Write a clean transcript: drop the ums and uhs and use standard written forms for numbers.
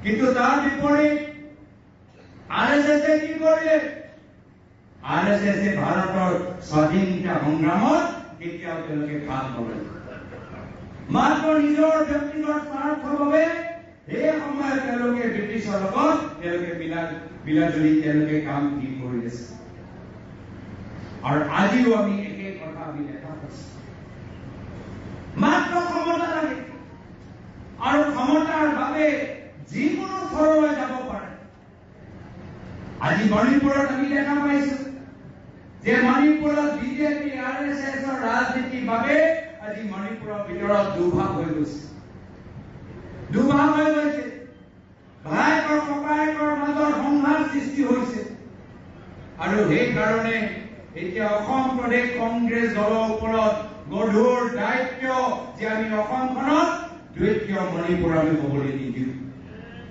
কিন্তু তাৰ বিপৰীত RSS কি কৰিলে? RSS ভাৰতৰ স্বাধীনতা সংগ্ৰামত কেতিয়াও তেওঁলোকে ভাগ নলয়। মাত্ৰ নিজৰ ব্যক্তিগত স্বাৰ্থৰ বাবে সেই সময়ত তেওঁলোকে ব্ৰিটিছৰ লগত তেওঁলোকে বিলাজুলি তেওঁলোকে কাম কি কৰি আছে। আৰু আজিও আমি একেই কথা আমি দেখা পাইছো। মাত্ৰ ক্ষমতা লাগে আৰু ক্ষমতাৰ বাবে যিকোনো ফৰলৈ যাব পাৰে। আজি মণিপুৰত আমি দেখা পাইছো যে মণিপুৰত বিজেপি RSSৰ ৰাজনীতিৰ বাবে আজি মণিপুৰৰ ভিতৰত দুভাগ হৈ গৈছে। ভায়েকৰ ককায়েকৰ মাজত সংঘাত সৃষ্টি হৈছে। আৰু সেইকাৰণে এতিয়া অসম প্ৰদেশ কংগ্ৰেছ দলৰ ওপৰত গধুৰ দায়িত্ব যে আমি অসমখনত দ্বিতীয় মণিপুৰ আমি হ'বলৈ নিদিওঁ।